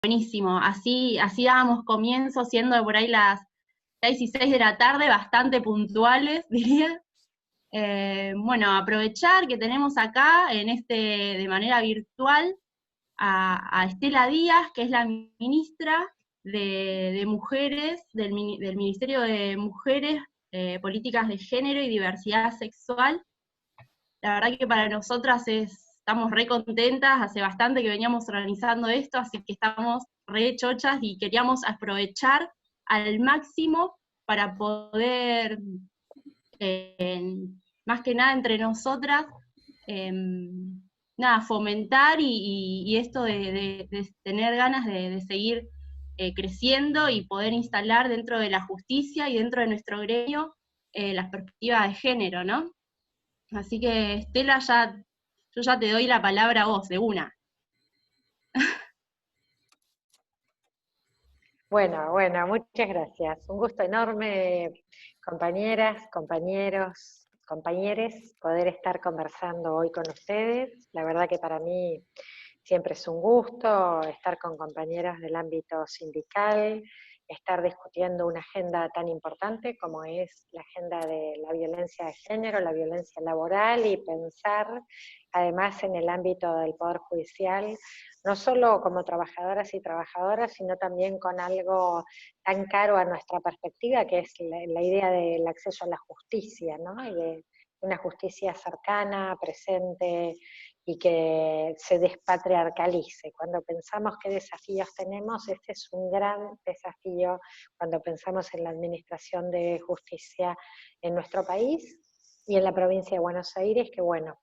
buenísimo. Así dábamos comienzo, siendo por ahí las 6:06 de la tarde, bastante puntuales, diría. Bueno, aprovechar que tenemos acá, de manera virtual, a Estela Díaz, que es la ministra de Mujeres, del Ministerio de Mujeres, Políticas de Género y Diversidad Sexual. La verdad que para nosotras estamos re contentas, hace bastante que veníamos organizando esto, así que estamos re chochas y queríamos aprovechar al máximo para poder, más que nada entre nosotras, fomentar y esto de tener ganas de seguir creciendo y poder instalar dentro de la justicia y dentro de nuestro gremio las perspectivas de género, ¿no? Así que, Estela, yo ya te doy la palabra a vos, de una. Bueno, muchas gracias. Un gusto enorme, compañeras, compañeros, compañeres, poder estar conversando hoy con ustedes. La verdad que para mí siempre es un gusto estar con compañeras del ámbito sindical, estar discutiendo una agenda tan importante como es la agenda de la violencia de género, la violencia laboral, y pensar además en el ámbito del Poder Judicial, no solo como trabajadoras y trabajadoras, sino también con algo tan caro a nuestra perspectiva, que es la idea del acceso a la justicia, ¿no? Y de una justicia cercana, presente, y que se despatriarcalice. Cuando pensamos qué desafíos tenemos, este es un gran desafío cuando pensamos en la administración de justicia en nuestro país y en la provincia de Buenos Aires, que bueno,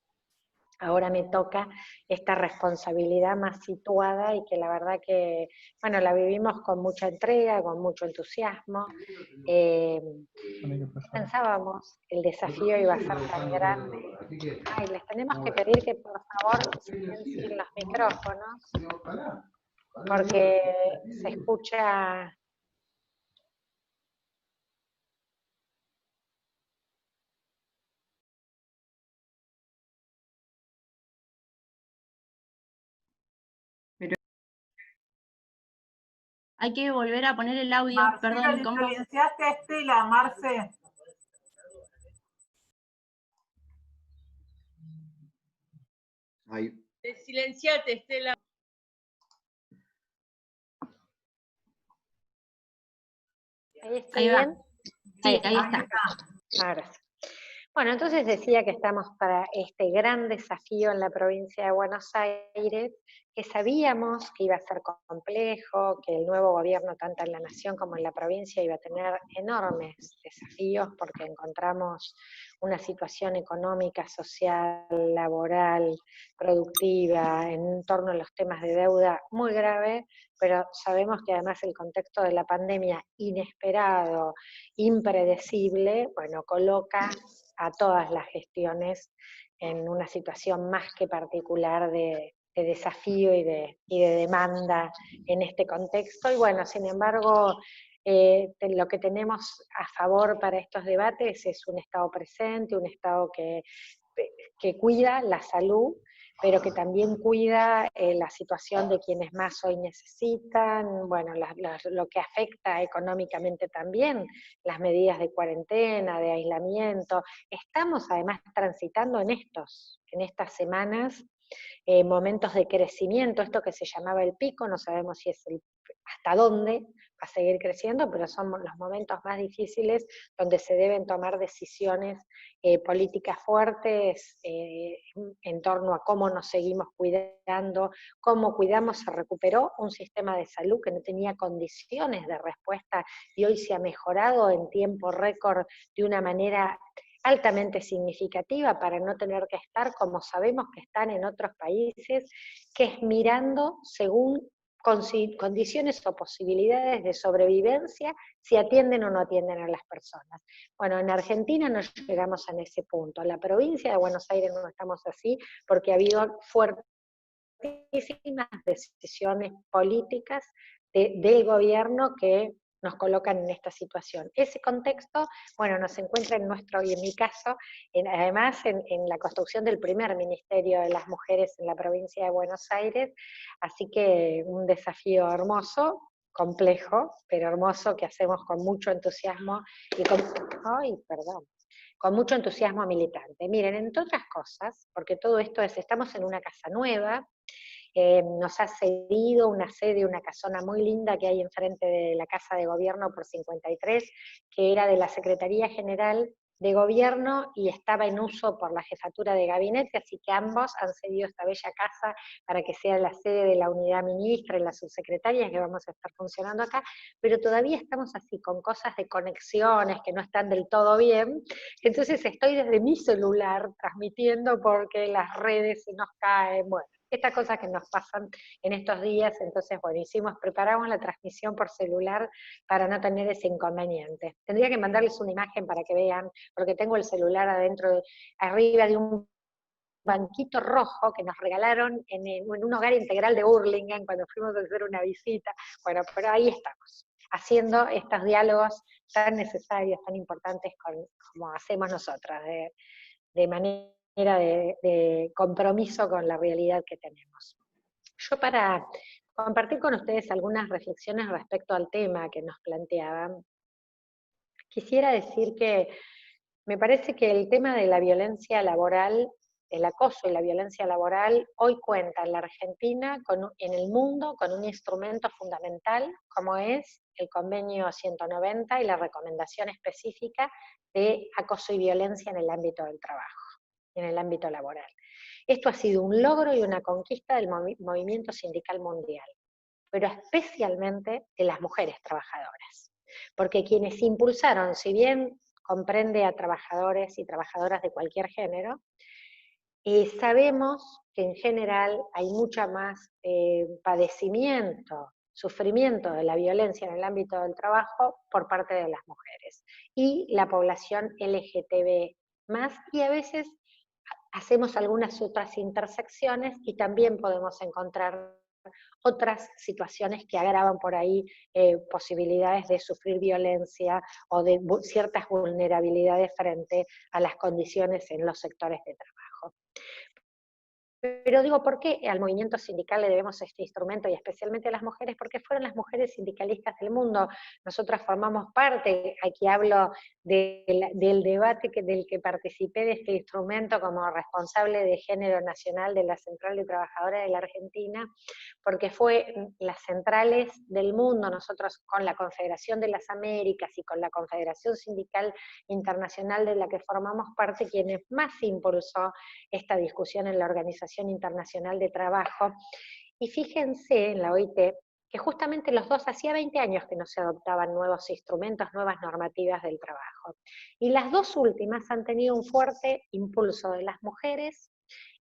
ahora me toca esta responsabilidad más situada y que la verdad que, bueno, la vivimos con mucha entrega, con mucho entusiasmo. Pensábamos que el desafío iba a ser tan grande. Ay, les tenemos que pedir que por favor silencien los micrófonos, porque se escucha... Hay que volver a poner el audio, Marcela, perdón. ¿le silenciaste a Estela, Marce? Ahí. Silenciate, Estela. ¿Ahí está Ahí bien? va. Sí, ahí está. Ahora sí. Bueno, entonces decía que estamos para este gran desafío en la provincia de Buenos Aires, que sabíamos que iba a ser complejo, que el nuevo gobierno, tanto en la nación como en la provincia, iba a tener enormes desafíos, porque encontramos una situación económica, social, laboral, productiva, en torno a los temas de deuda muy grave, pero sabemos que además el contexto de la pandemia inesperado, impredecible, bueno, coloca a todas las gestiones en una situación más que particular de desafío y de demanda en este contexto. Y bueno, sin embargo, lo que tenemos a favor para estos debates es un Estado presente, un Estado que cuida la salud, pero que también cuida la situación de quienes más hoy necesitan, bueno, lo que afecta económicamente también, las medidas de cuarentena, de aislamiento. Estamos además transitando en estas semanas, momentos de crecimiento, esto que se llamaba el pico, no sabemos si es hasta dónde va a seguir creciendo, pero son los momentos más difíciles donde se deben tomar decisiones políticas fuertes en torno a cómo nos seguimos cuidando, cómo cuidamos. Se recuperó un sistema de salud que no tenía condiciones de respuesta y hoy se ha mejorado en tiempo récord de una manera altamente significativa para no tener que estar como sabemos que están en otros países, que es mirando según condiciones o posibilidades de sobrevivencia, si atienden o no atienden a las personas. Bueno, en Argentina no llegamos a ese punto. En la provincia de Buenos Aires no estamos así, porque ha habido fuertísimas decisiones políticas del gobierno que nos colocan en esta situación. Ese contexto, bueno, nos encuentra en nuestro, y en mi caso, además en la construcción del primer Ministerio de las Mujeres en la provincia de Buenos Aires, así que un desafío hermoso, complejo, pero hermoso, que hacemos con mucho entusiasmo y con mucho entusiasmo militante. Miren, entre otras cosas, porque todo esto estamos en una casa nueva, nos ha cedido una sede, una casona muy linda que hay enfrente de la Casa de Gobierno por 53, que era de la Secretaría General de Gobierno y estaba en uso por la Jefatura de Gabinete, así que ambos han cedido esta bella casa para que sea la sede de la unidad ministra y la subsecretaria, que vamos a estar funcionando acá, pero todavía estamos así, con cosas de conexiones que no están del todo bien, entonces estoy desde mi celular transmitiendo porque las redes se nos caen, bueno, estas cosas que nos pasan en estos días, entonces, bueno, preparamos la transmisión por celular para no tener ese inconveniente. Tendría que mandarles una imagen para que vean, porque tengo el celular arriba de un banquito rojo que nos regalaron en un hogar integral de Hurlingham cuando fuimos a hacer una visita. Bueno, pero ahí estamos, haciendo estos diálogos tan necesarios, tan importantes como hacemos nosotras, de manera de compromiso con la realidad que tenemos. Yo, para compartir con ustedes algunas reflexiones respecto al tema que nos planteaban, quisiera decir que me parece que el tema de la violencia laboral, el acoso y la violencia laboral, hoy cuenta en la Argentina, en el mundo, con un instrumento fundamental, como es el convenio 190 y la recomendación específica de acoso y violencia en el ámbito del trabajo, en el ámbito laboral. Esto ha sido un logro y una conquista del movimiento sindical mundial, pero especialmente de las mujeres trabajadoras, porque quienes impulsaron, si bien comprende a trabajadores y trabajadoras de cualquier género, sabemos que en general hay mucha más padecimiento, sufrimiento de la violencia en el ámbito del trabajo por parte de las mujeres, y la población LGTB+, y a veces hacemos algunas otras intersecciones y también podemos encontrar otras situaciones que agravan por ahí posibilidades de sufrir violencia o de ciertas vulnerabilidades frente a las condiciones en los sectores de trabajo. Pero digo, ¿por qué al movimiento sindical le debemos este instrumento y especialmente a las mujeres? Porque fueron las mujeres sindicalistas del mundo. Nosotras formamos parte, aquí hablo del debate del que participé de este instrumento como responsable de género nacional de la Central de Trabajadoras de la Argentina, porque fue las centrales del mundo, nosotros con la Confederación de las Américas y con la Confederación Sindical Internacional de la que formamos parte, quienes más impulsó esta discusión en la Organización Internacional de Trabajo. Y fíjense en la OIT que justamente los dos, hacía 20 años que no se adoptaban nuevos instrumentos, nuevas normativas del trabajo. Y las dos últimas han tenido un fuerte impulso de las mujeres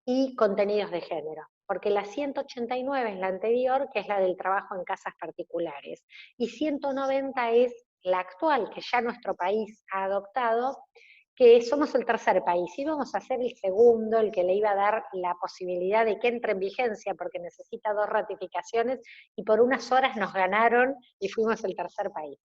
y contenidos de género, porque la 189 es la anterior, que es la del trabajo en casas particulares, y 190 es la actual, que ya nuestro país ha adoptado, que somos el tercer país, íbamos a ser el segundo, el que le iba a dar la posibilidad de que entre en vigencia, porque necesita 2 ratificaciones, y por unas horas nos ganaron y fuimos el tercer país,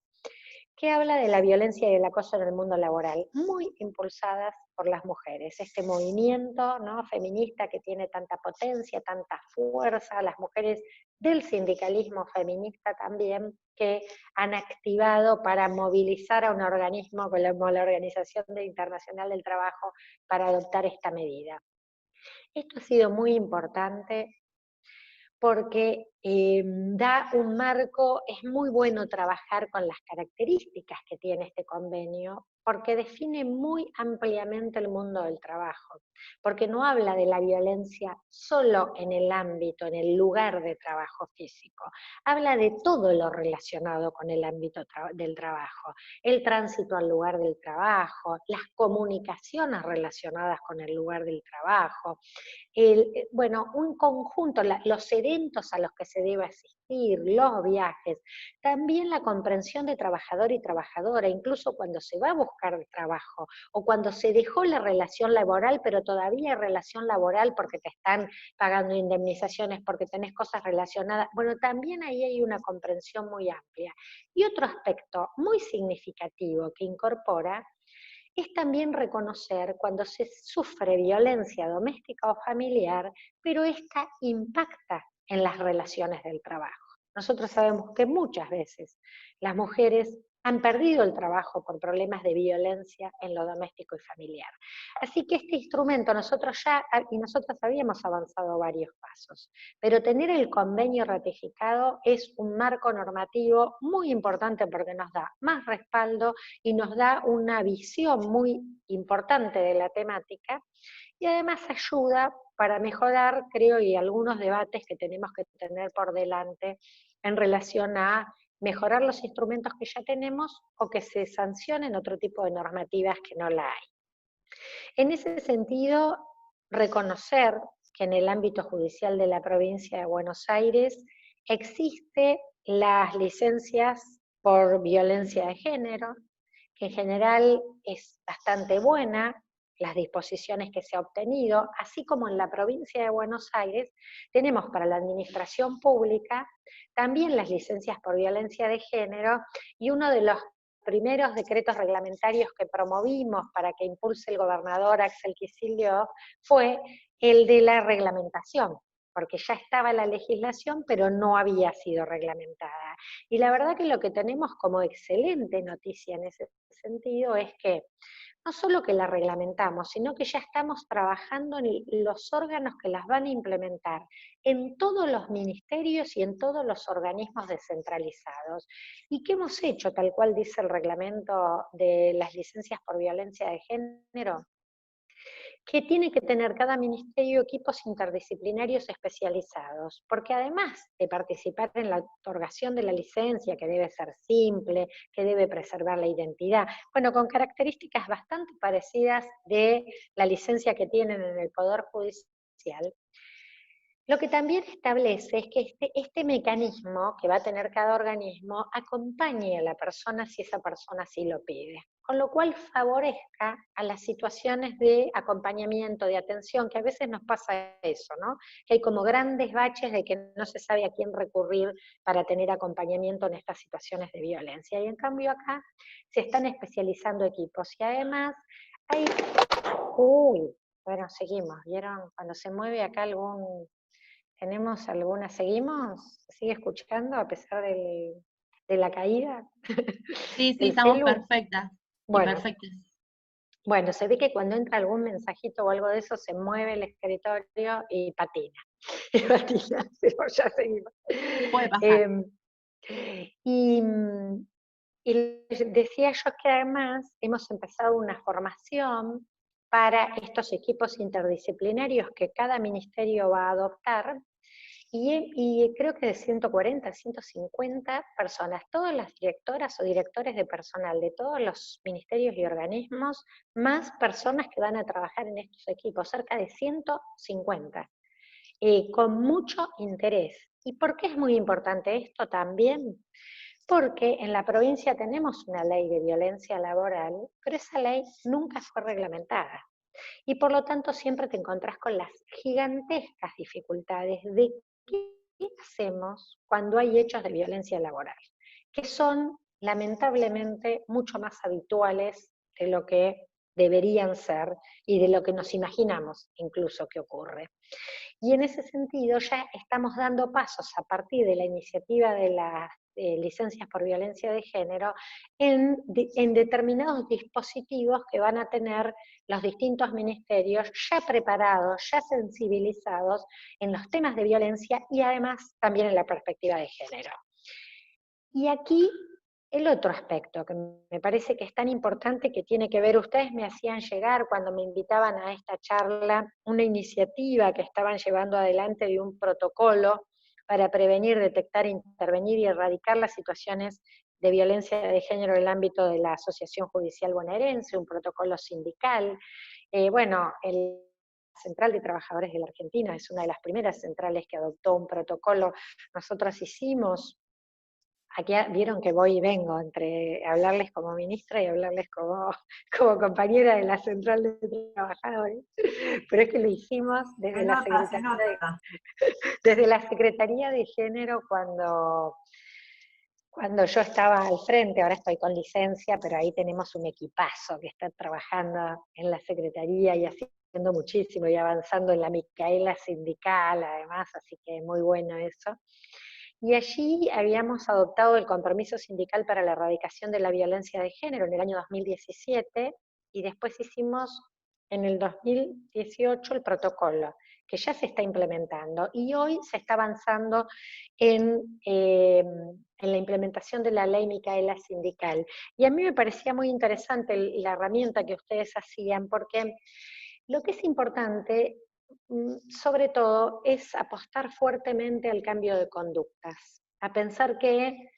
que habla de la violencia y el acoso en el mundo laboral, muy impulsadas por las mujeres. Este movimiento, ¿no?, feminista que tiene tanta potencia, tanta fuerza, las mujeres del sindicalismo feminista también, que han activado para movilizar a un organismo como la Organización Internacional del Trabajo para adoptar esta medida. Esto ha sido muy importante porque da un marco, es muy bueno trabajar con las características que tiene este convenio, porque define muy ampliamente el mundo del trabajo, porque no habla de la violencia solo en el ámbito, en el lugar de trabajo físico, habla de todo lo relacionado con el ámbito del trabajo, el tránsito al lugar del trabajo, las comunicaciones relacionadas con el lugar del trabajo, bueno, un conjunto, los eventos a los que se debe asistir, los viajes, también la comprensión de trabajador y trabajadora, incluso cuando se va a buscar buscar trabajo, o cuando se dejó la relación laboral, pero todavía hay relación laboral porque te están pagando indemnizaciones, porque tenés cosas relacionadas. Bueno, también ahí hay una comprensión muy amplia. Y otro aspecto muy significativo que incorpora es también reconocer cuando se sufre violencia doméstica o familiar, pero esta impacta en las relaciones del trabajo. Nosotros sabemos que muchas veces las mujeres han perdido el trabajo por problemas de violencia en lo doméstico y familiar. Así que este instrumento nosotros habíamos avanzado varios pasos, pero tener el convenio ratificado es un marco normativo muy importante porque nos da más respaldo y nos da una visión muy importante de la temática, y además ayuda para mejorar, creo, y algunos debates que tenemos que tener por delante en relación a mejorar los instrumentos que ya tenemos o que se sancionen otro tipo de normativas que no la hay. En ese sentido, reconocer que en el ámbito judicial de la provincia de Buenos Aires existe las licencias por violencia de género, que en general es bastante buena, las disposiciones que se ha obtenido, así como en la provincia de Buenos Aires tenemos para la administración pública también las licencias por violencia de género, y uno de los primeros decretos reglamentarios que promovimos para que impulse el gobernador Axel Kicillof fue el de la reglamentación, porque ya estaba la legislación, pero no había sido reglamentada. Y la verdad que lo que tenemos como excelente noticia en ese sentido es que no solo que la reglamentamos, sino que ya estamos trabajando en los órganos que las van a implementar en todos los ministerios y en todos los organismos descentralizados. ¿Y qué hemos hecho, tal cual dice el reglamento de las licencias por violencia de género? Que tiene que tener cada ministerio equipos interdisciplinarios especializados, porque además de participar en la otorgación de la licencia, que debe ser simple, que debe preservar la identidad, bueno, con características bastante parecidas de la licencia que tienen en el Poder Judicial, lo que también establece es que este mecanismo que va a tener cada organismo acompañe a la persona si esa persona sí lo pide, con lo cual favorezca a las situaciones de acompañamiento, de atención, que a veces nos pasa eso, ¿no? Que hay como grandes baches de que no se sabe a quién recurrir para tener acompañamiento en estas situaciones de violencia, y en cambio acá se están especializando equipos, y además hay... Uy, bueno, seguimos, ¿vieron? Cuando se mueve acá algún... ¿Tenemos alguna? ¿Seguimos? ¿Se sigue escuchando a pesar de la caída? Sí, El estamos celu. perfectas. Bueno, Perfectas. bueno, se ve que cuando entra algún mensajito o algo de eso, se mueve el escritorio y patina. Y patina, pero ya seguimos. Puede pasar. Y decía yo que además hemos empezado una formación para estos equipos interdisciplinarios que cada ministerio va a adoptar, y creo que de 140, 150 personas, todas las directoras o directores de personal de todos los ministerios y organismos, más personas que van a trabajar en estos equipos, cerca de 150, con mucho interés. ¿Y por qué es muy importante esto también? Porque en la provincia tenemos una ley de violencia laboral, pero esa ley nunca fue reglamentada. Y por lo tanto siempre te encontrás con las gigantescas dificultades de qué hacemos cuando hay hechos de violencia laboral, que son lamentablemente mucho más habituales de lo que deberían ser y de lo que nos imaginamos incluso que ocurre. Y en ese sentido ya estamos dando pasos a partir de la iniciativa de las licencias por violencia de género en determinados dispositivos que van a tener los distintos ministerios ya preparados, ya sensibilizados en los temas de violencia y además también en la perspectiva de género. Y aquí el otro aspecto que me parece que es tan importante, que tiene que ver, ustedes me hacían llegar cuando me invitaban a esta charla una iniciativa que estaban llevando adelante de un protocolo para prevenir, detectar, intervenir y erradicar las situaciones de violencia de género en el ámbito de la Asociación Judicial Bonaerense, un protocolo sindical. Bueno, la Central de Trabajadores de la Argentina es una de las primeras centrales que adoptó un protocolo. Nosotros hicimos Aquí vieron que voy y vengo entre hablarles como ministra y hablarles como compañera de la Central de Trabajadores, pero es que lo hicimos Se nota, se nota. desde la Secretaría de Género cuando yo estaba al frente. Ahora estoy con licencia, pero ahí tenemos un equipazo que está trabajando en la Secretaría y haciendo muchísimo y avanzando en la Micaela sindical, además, así que muy bueno eso. Y allí habíamos adoptado el compromiso sindical para la erradicación de la violencia de género en el año 2017, y después hicimos en el 2018 el protocolo, que ya se está implementando, y hoy se está avanzando en la implementación de la ley Micaela sindical. Y a mí me parecía muy interesante la herramienta que ustedes hacían, porque lo que es importante, sobre todo, es apostar fuertemente al cambio de conductas, a pensar que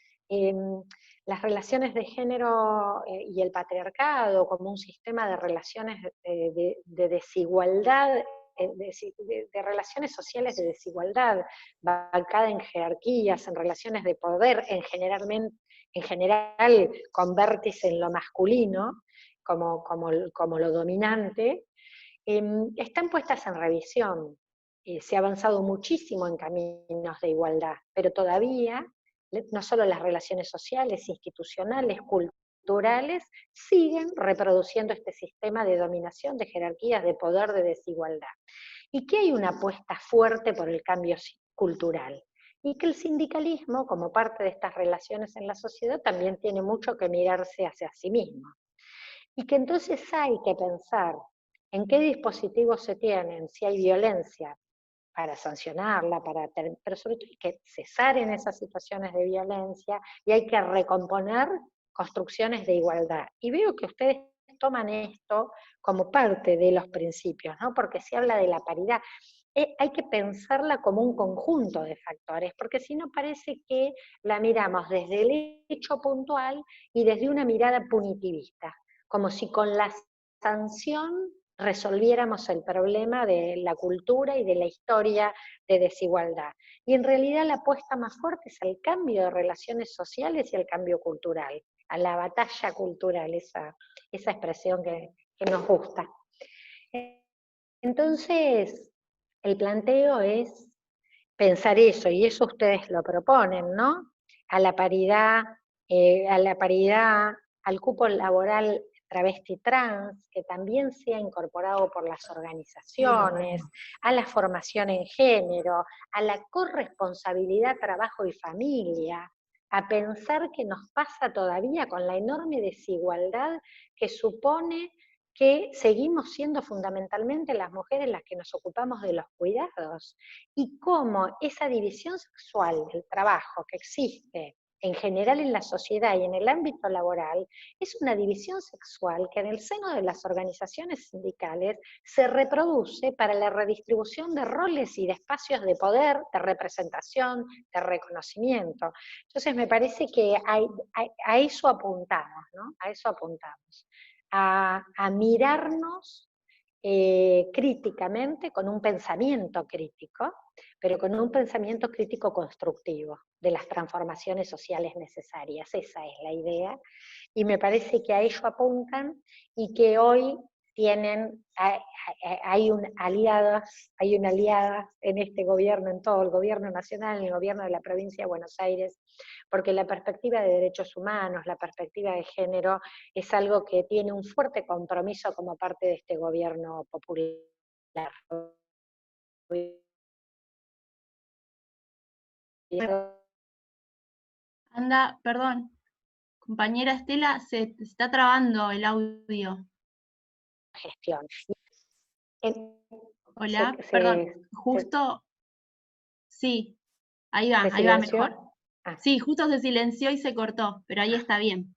las relaciones de género y el patriarcado como un sistema de relaciones de desigualdad, de relaciones sociales de desigualdad, bancada en jerarquías, en relaciones de poder, en general con vértice en lo masculino, como lo dominante, están puestas en revisión. Se ha avanzado muchísimo en caminos de igualdad, pero todavía no solo las relaciones sociales, institucionales, culturales, siguen reproduciendo este sistema de dominación, de jerarquías, de poder, de desigualdad. Y que hay una apuesta fuerte por el cambio cultural. Y que el sindicalismo, como parte de estas relaciones en la sociedad, también tiene mucho que mirarse hacia sí mismo. Y que entonces hay que pensar en qué dispositivos se tienen, si hay violencia, para sancionarla, pero sobre todo hay que cesar en esas situaciones de violencia y hay que recomponer construcciones de igualdad. Y veo que ustedes toman esto como parte de los principios, ¿no? Porque se habla de la paridad. Hay que pensarla como un conjunto de factores, porque si no parece que la miramos desde el hecho puntual y desde una mirada punitivista, como si con la sanción resolviéramos el problema de la cultura y de la historia de desigualdad. Y en realidad la apuesta más fuerte es al cambio de relaciones sociales y al cambio cultural, a la batalla cultural, esa expresión que nos gusta. Entonces, el planteo es pensar eso, y eso ustedes lo proponen, ¿no? A la paridad, al cupo laboral travesti trans, que también sea incorporado por las organizaciones, a la formación en género, a la corresponsabilidad trabajo y familia, a pensar que nos pasa todavía con la enorme desigualdad que supone que seguimos siendo fundamentalmente las mujeres las que nos ocupamos de los cuidados, y cómo esa división sexual del trabajo que existe en general en la sociedad y en el ámbito laboral, es una división sexual que en el seno de las organizaciones sindicales se reproduce para la redistribución de roles y de espacios de poder, de representación, de reconocimiento. Entonces me parece que a eso apuntamos, ¿no? A eso apuntamos. A mirarnos críticamente, con un pensamiento crítico, pero con un pensamiento crítico constructivo de las transformaciones sociales necesarias. Esa es la idea, y me parece que a ello apuntan y que hoy tienen, hay una aliada en este gobierno, en todo el gobierno nacional, en el gobierno de la provincia de Buenos Aires, porque la perspectiva de derechos humanos, la perspectiva de género, es algo que tiene un fuerte compromiso como parte de este gobierno popular. Anda, perdón, compañera Estela, se está trabando el audio. Gestión. Hola, perdón, justo, sí, ahí va mejor. Sí, justo se silenció y se cortó, pero ahí está bien.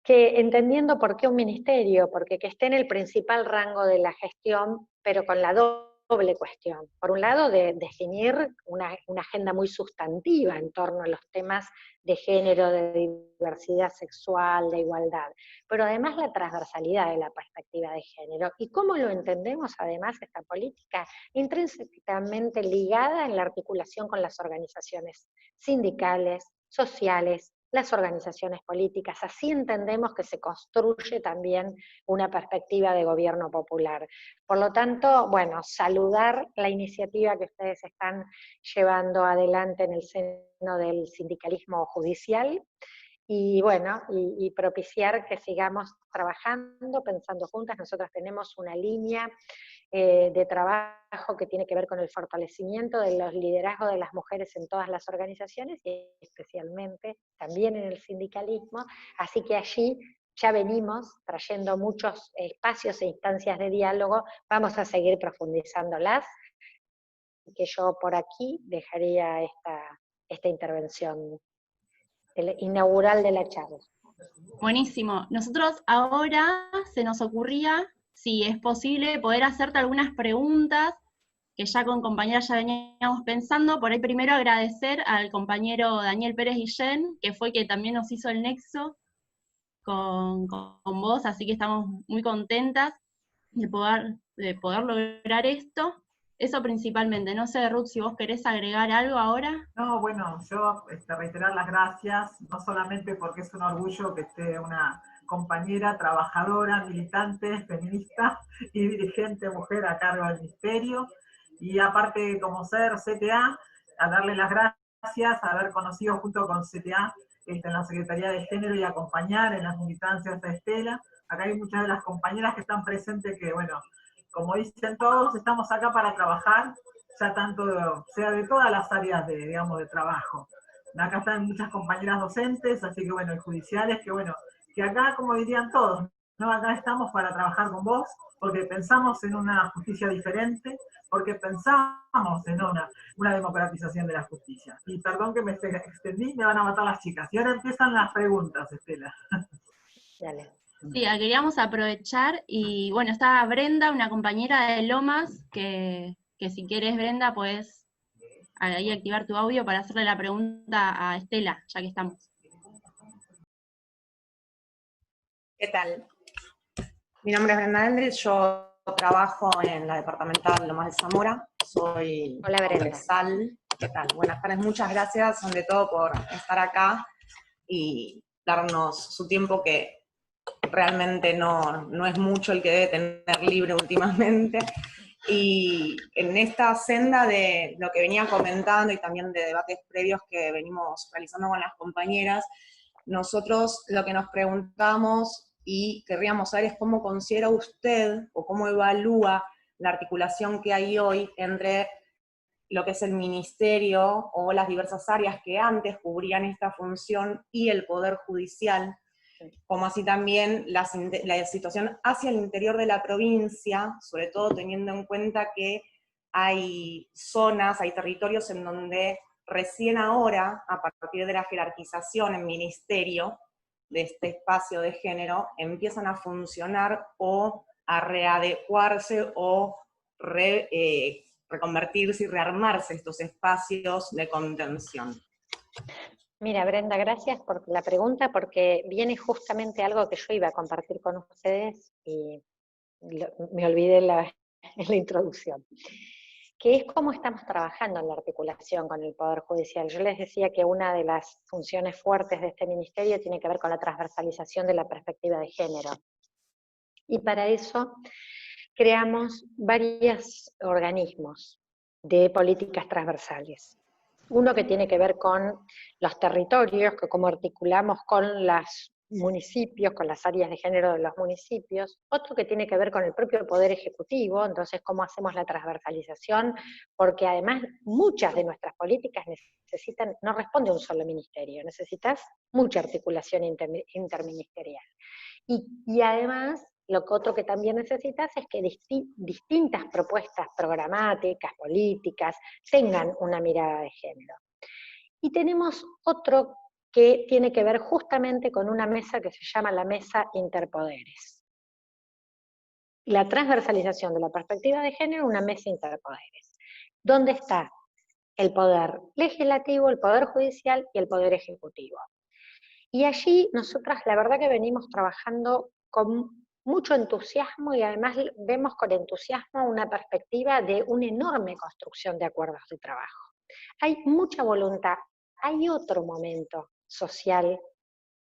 Que entendiendo por qué un ministerio, porque que esté en el principal rango de la gestión, pero con la doble cuestión. Por un lado, de definir una agenda muy sustantiva en torno a los temas de género, de diversidad sexual, de igualdad, pero además la transversalidad de la perspectiva de género. Y cómo lo entendemos además esta política, intrínsecamente ligada en la articulación con las organizaciones sindicales, sociales, las organizaciones políticas. Así entendemos que se construye también una perspectiva de gobierno popular. Por lo tanto, bueno, saludar la iniciativa que ustedes están llevando adelante en el seno del sindicalismo judicial, y bueno, y propiciar que sigamos trabajando, pensando juntas. Nosotros tenemos una línea de trabajo que tiene que ver con el fortalecimiento de los liderazgos de las mujeres en todas las organizaciones, y especialmente también en el sindicalismo, así que allí ya venimos trayendo muchos espacios e instancias de diálogo, vamos a seguir profundizándolas, que yo por aquí dejaría esta intervención inaugural de la charla. Buenísimo. Nosotros ahora se nos ocurría, si es posible, poder hacerte algunas preguntas que ya con compañeras ya veníamos pensando. Por ahí primero agradecer al compañero Daniel Pérez Guillén, que fue que también nos hizo el nexo con vos, así que estamos muy contentas de poder lograr esto. Eso principalmente. No sé, Ruth, si vos querés agregar algo ahora. No, bueno, yo reiterar las gracias, no solamente porque es un orgullo que esté una compañera trabajadora, militante, feminista y dirigente mujer a cargo del ministerio, y aparte como ser CTA, a darle las gracias, haber conocido junto con CTA en la Secretaría de Género y acompañar en las militancias de Estela. Acá hay muchas de las compañeras que están presentes que, bueno, como dicen todos, estamos acá para trabajar, ya tanto, sea de todas las áreas de, digamos, de trabajo. Acá están muchas compañeras docentes, así que bueno, y judiciales, que bueno, que acá, como dirían todos, ¿no? Acá estamos para trabajar con vos, porque pensamos en una justicia diferente, porque pensamos en una democratización de la justicia. Y perdón que me extendí, me van a matar las chicas. Y ahora empiezan las preguntas, Estela. Dale. Sí, queríamos aprovechar, y bueno, está Brenda, una compañera de Lomas, que si quieres, Brenda, puedes ahí activar tu audio para hacerle la pregunta a Estela, ya que estamos. ¿Qué tal? Mi nombre es Brenda Endres, yo trabajo en la departamental Lomas de Zamora, soy congresal. ¿Qué tal? Buenas tardes, muchas gracias, sobre todo por estar acá y darnos su tiempo, que realmente no es mucho el que debe tener libre últimamente. Y en esta senda de lo que venía comentando y también de debates previos que venimos realizando con las compañeras, nosotros lo que nos preguntamos y querríamos saber es cómo considera usted o cómo evalúa la articulación que hay hoy entre lo que es el ministerio o las diversas áreas que antes cubrían esta función y el Poder Judicial, como así también la situación hacia el interior de la provincia, sobre todo teniendo en cuenta que hay zonas, hay territorios en donde recién ahora, a partir de la jerarquización en ministerio de este espacio de género, empiezan a funcionar o a readecuarse o reconvertirse y rearmarse estos espacios de contención. Mira, Brenda, gracias por la pregunta, porque viene justamente algo que yo iba a compartir con ustedes y me olvidé en la introducción, que es cómo estamos trabajando en la articulación con el Poder Judicial. Yo les decía que una de las funciones fuertes de este ministerio tiene que ver con la transversalización de la perspectiva de género. Y para eso creamos varios organismos de políticas transversales. Uno que tiene que ver con los territorios, que cómo articulamos con los municipios, con las áreas de género de los municipios. Otro que tiene que ver con el propio Poder Ejecutivo, entonces cómo hacemos la transversalización, porque además muchas de nuestras políticas necesitan, no responde a un solo ministerio, necesitas mucha articulación interministerial. Y además, otro que también necesitas es que distintas propuestas programáticas, políticas, tengan una mirada de género. Y tenemos otro que tiene que ver justamente con una mesa que se llama la Mesa Interpoderes. La transversalización de la perspectiva de género, una mesa interpoderes, donde está el poder legislativo, el poder judicial y el poder ejecutivo. Y allí nosotras la verdad que venimos trabajando con mucho entusiasmo, y además vemos con entusiasmo una perspectiva de una enorme construcción de acuerdos de trabajo. Hay mucha voluntad, hay otro momento social,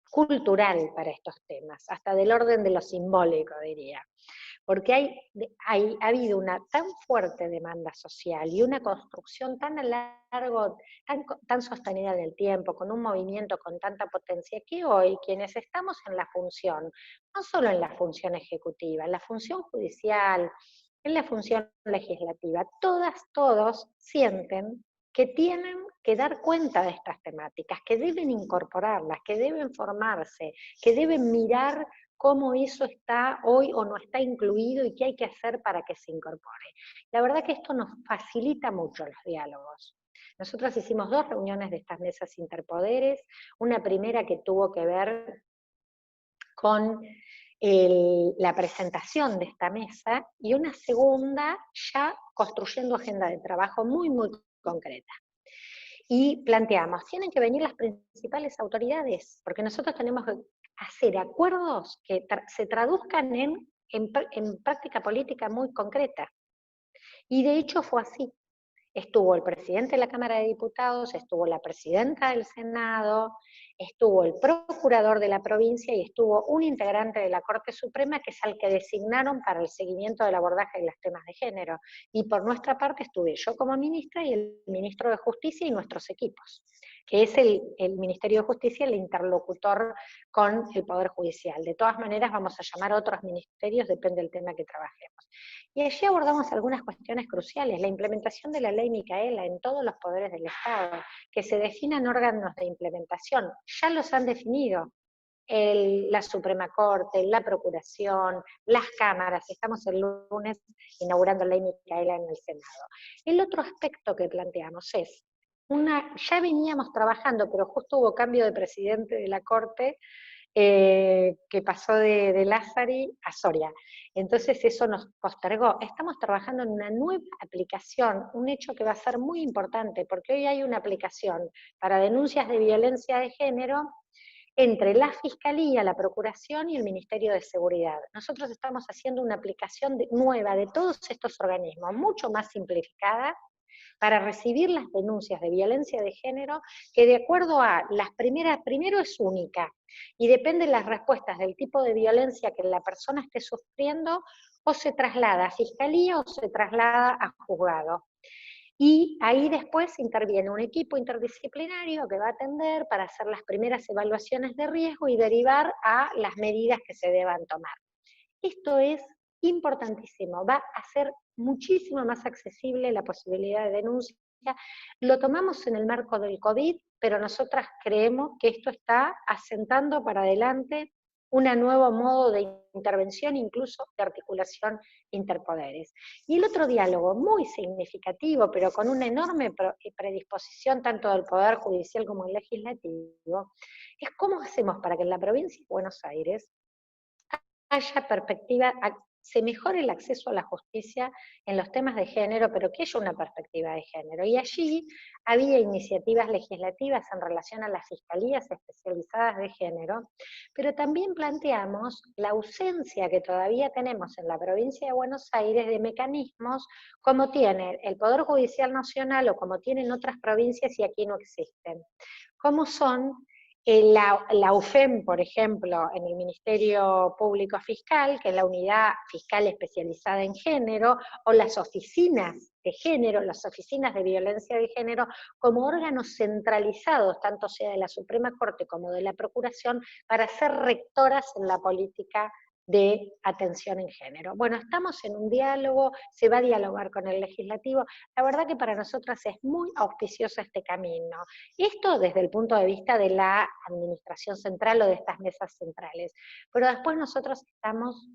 cultural para estos temas, hasta del orden de lo simbólico, diría. Porque ha habido una tan fuerte demanda social y una construcción tan a largo, tan sostenida en el tiempo, con un movimiento con tanta potencia, que hoy quienes estamos en la función, no solo en la función ejecutiva, en la función judicial, en la función legislativa, todos sienten que tienen que dar cuenta de estas temáticas, que deben incorporarlas, que deben formarse, que deben mirar cómo eso está hoy o no está incluido y qué hay que hacer para que se incorpore. La verdad que esto nos facilita mucho los diálogos. Nosotros hicimos 2 reuniones de estas mesas interpoderes, una primera que tuvo que ver con la presentación de esta mesa y una segunda ya construyendo agenda de trabajo muy concreta. Y planteamos, tienen que venir las principales autoridades, porque nosotros tenemos que hacer acuerdos que se traduzcan en práctica política muy concreta. Y de hecho fue así. Estuvo el presidente de la Cámara de Diputados, estuvo la presidenta del Senado, estuvo el procurador de la provincia y estuvo un integrante de la Corte Suprema, que es al que designaron para el seguimiento del abordaje de los temas de género. Y por nuestra parte estuve yo como ministra y el ministro de Justicia y nuestros equipos, que es el Ministerio de Justicia el interlocutor con el Poder Judicial. De todas maneras vamos a llamar a otros ministerios, depende del tema que trabajemos. Y allí abordamos algunas cuestiones cruciales, la implementación de la ley Micaela en todos los poderes del Estado, que se definan órganos de implementación, ya los han definido, la Suprema Corte, la Procuración, las cámaras, estamos el lunes inaugurando la ley Micaela en el Senado. El otro aspecto que planteamos es, ya veníamos trabajando, pero justo hubo cambio de presidente de la Corte, que pasó de Lázari a Soria. Entonces eso nos postergó. Estamos trabajando en una nueva aplicación, un hecho que va a ser muy importante, porque hoy hay una aplicación para denuncias de violencia de género entre la Fiscalía, la Procuración y el Ministerio de Seguridad. Nosotros estamos haciendo una aplicación nueva de todos estos organismos, mucho más simplificada, para recibir las denuncias de violencia de género, que de acuerdo a las primero es única, y depende de las respuestas del tipo de violencia que la persona esté sufriendo, o se traslada a Fiscalía o se traslada a juzgado. Y ahí después interviene un equipo interdisciplinario que va a atender para hacer las primeras evaluaciones de riesgo y derivar a las medidas que se deban tomar. Esto es importantísimo, va a ser muchísimo más accesible la posibilidad de denuncia. Lo tomamos en el marco del COVID, pero nosotras creemos que esto está asentando para adelante un nuevo modo de intervención, incluso de articulación interpoderes. Y el otro diálogo muy significativo, pero con una enorme predisposición tanto del Poder Judicial como del Legislativo, es cómo hacemos para que en la provincia de Buenos Aires haya perspectiva, se mejore el acceso a la justicia en los temas de género, pero que haya una perspectiva de género. Y allí había iniciativas legislativas en relación a las fiscalías especializadas de género, pero también planteamos la ausencia que todavía tenemos en la provincia de Buenos Aires de mecanismos como tiene el Poder Judicial Nacional o como tienen otras provincias y aquí no existen, como son la UFEM, por ejemplo, en el Ministerio Público Fiscal, que es la unidad fiscal especializada en género, o las oficinas de género, las oficinas de violencia de género, como órganos centralizados, tanto sea de la Suprema Corte como de la Procuración, para ser rectoras en la política de atención en género. Bueno, estamos en un diálogo, se va a dialogar con el legislativo. La verdad que para nosotras es muy auspicioso este camino. Esto desde el punto de vista de la administración central o de estas mesas centrales. Pero después nosotros estamos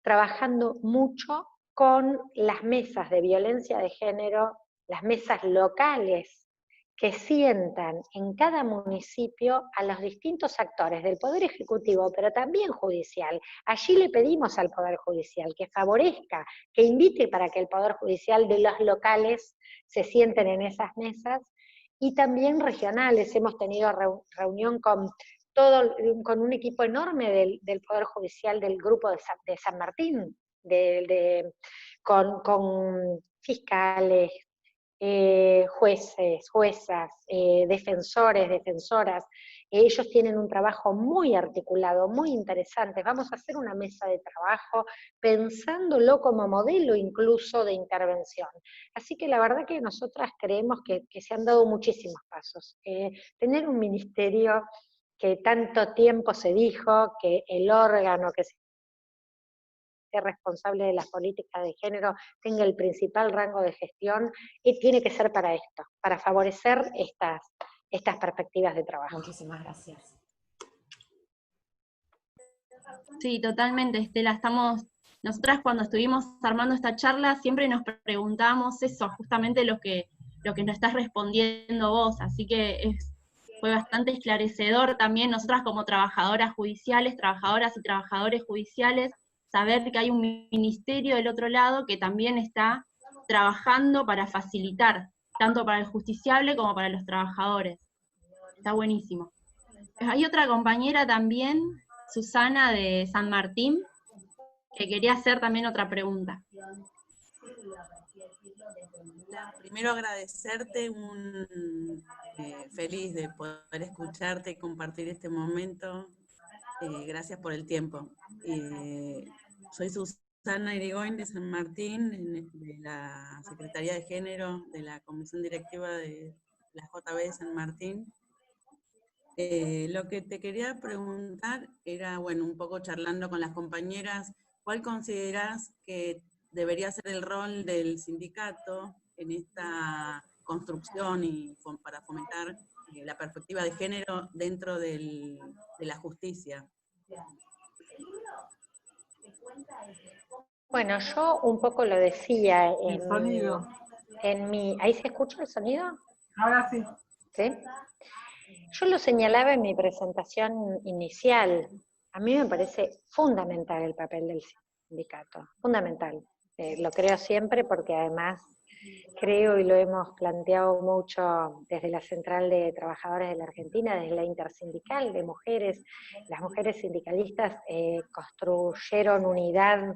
trabajando mucho con las mesas de violencia de género, las mesas locales, que sientan en cada municipio a los distintos actores del Poder Ejecutivo, pero también judicial. Allí le pedimos al Poder Judicial que favorezca, que invite para que el Poder Judicial de los locales se sienten en esas mesas, y también regionales. Hemos tenido reunión con un equipo enorme del Poder Judicial del Grupo de San Martín, con fiscales, jueces, juezas, defensores, defensoras. Ellos tienen un trabajo muy articulado, muy interesante. Vamos a hacer una mesa de trabajo pensándolo como modelo incluso de intervención. Así que la verdad que nosotras creemos que se han dado muchísimos pasos. Tener un ministerio que tanto tiempo se dijo que el órgano que sea responsable de las políticas de género tenga el principal rango de gestión, y tiene que ser para esto, para favorecer estas perspectivas de trabajo. Muchísimas gracias. Sí, totalmente, Estela. Nosotras cuando estuvimos armando esta charla siempre nos preguntábamos eso, justamente lo que nos estás respondiendo vos, así que fue bastante esclarecedor también nosotras como trabajadoras judiciales, trabajadoras y trabajadores judiciales, saber que hay un ministerio del otro lado que también está trabajando para facilitar, tanto para el justiciable como para los trabajadores. Está buenísimo. Hay otra compañera también, Susana de San Martín, que quería hacer también otra pregunta. Primero agradecerte, feliz de poder escucharte y compartir este momento. Gracias por el tiempo. Soy Susana Irigoyen de San Martín, de la Secretaría de Género de la Comisión Directiva de la JB de San Martín. Lo que te quería preguntar era, bueno, un poco charlando con las compañeras, ¿cuál considerás que debería ser el rol del sindicato en esta construcción y para fomentar la perspectiva de género dentro de la justicia? Bueno, yo un poco lo decía El sonido. ¿Ahí se escucha el sonido? Ahora sí. ¿Sí? Yo lo señalaba en mi presentación inicial. A mí me parece fundamental el papel del sindicato, fundamental. Lo creo siempre porque además creo, y lo hemos planteado mucho desde la Central de Trabajadores de la Argentina, desde la intersindical de mujeres, las mujeres sindicalistas construyeron unidad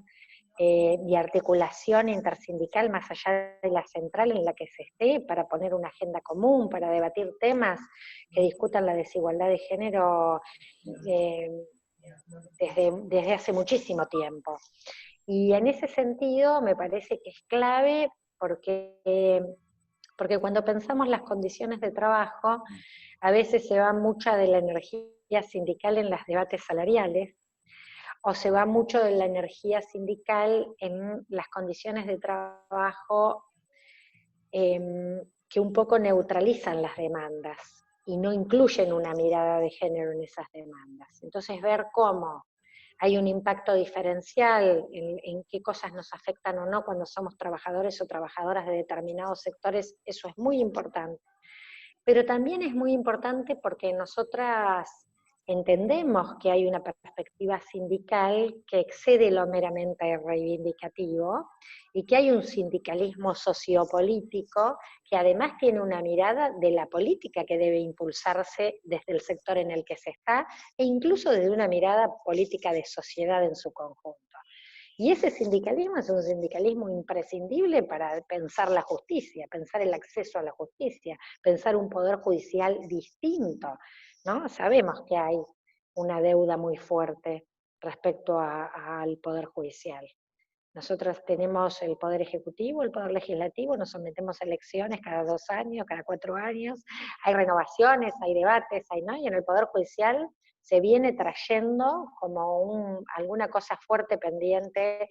y articulación intersindical más allá de la central en la que se esté, para poner una agenda común, para debatir temas que discutan la desigualdad de género desde hace muchísimo tiempo. Y en ese sentido me parece que es clave porque cuando pensamos las condiciones de trabajo, a veces se va mucha de la energía sindical en los debates salariales, o se va mucho de la energía sindical en las condiciones de trabajo que un poco neutralizan las demandas y no incluyen una mirada de género en esas demandas. Entonces ver cómo hay un impacto diferencial en qué cosas nos afectan o no cuando somos trabajadores o trabajadoras de determinados sectores, eso es muy importante. Pero también es muy importante porque nosotras entendemos que hay una perspectiva sindical que excede lo meramente reivindicativo y que hay un sindicalismo sociopolítico que además tiene una mirada de la política que debe impulsarse desde el sector en el que se está e incluso desde una mirada política de sociedad en su conjunto. Y ese sindicalismo es un sindicalismo imprescindible para pensar la justicia, pensar el acceso a la justicia, pensar un poder judicial distinto, ¿no? Sabemos que hay una deuda muy fuerte respecto al poder judicial. Nosotros tenemos el poder ejecutivo, el poder legislativo, nos sometemos a elecciones cada 2 años, cada 4 años, hay renovaciones, hay debates, ¿no? Y en el poder judicial se viene trayendo como alguna cosa fuerte pendiente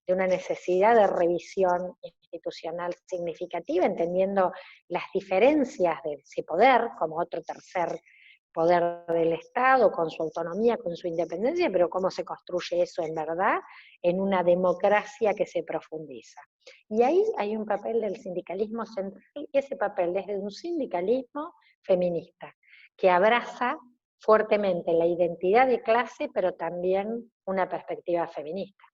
de una necesidad de revisión institucional significativa, entendiendo las diferencias de ese poder como otro tercer poder del Estado, con su autonomía, con su independencia, pero cómo se construye eso en verdad en una democracia que se profundiza. Y ahí hay un papel del sindicalismo central, y ese papel es de un sindicalismo feminista, que abraza fuertemente la identidad de clase, pero también una perspectiva feminista.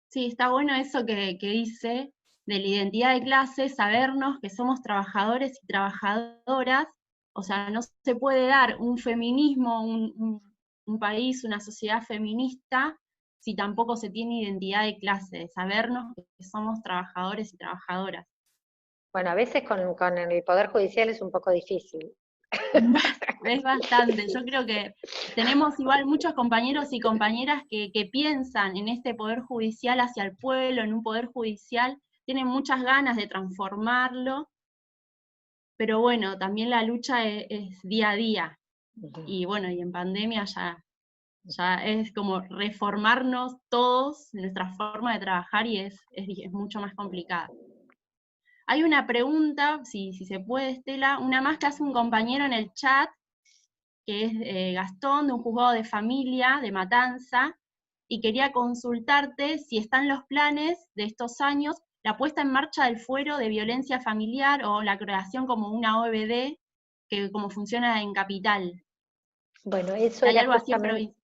Sí, está bueno eso que dice de la identidad de clase, sabernos que somos trabajadores y trabajadoras, o sea, no se puede dar un feminismo, un país, una sociedad feminista, si tampoco se tiene identidad de clase, de sabernos que somos trabajadores y trabajadoras. Bueno, a veces con el Poder Judicial es un poco difícil. Es bastante, yo creo que tenemos igual muchos compañeros y compañeras que piensan en este Poder Judicial hacia el pueblo, en un Poder Judicial, tienen muchas ganas de transformarlo, pero bueno, también la lucha es día a día, y bueno, y en pandemia ya es como reformarnos todos, nuestra forma de trabajar, y es mucho más complicada. Hay una pregunta, si se puede, Estela, una más que hace un compañero en el chat, que es Gastón, de un juzgado de familia, de Matanza, y quería consultarte si están los planes de estos años la puesta en marcha del fuero de violencia familiar o la creación como una OEBD, que como funciona en Capital. Bueno, eso ¿Hay era algo así en justamente... provincia?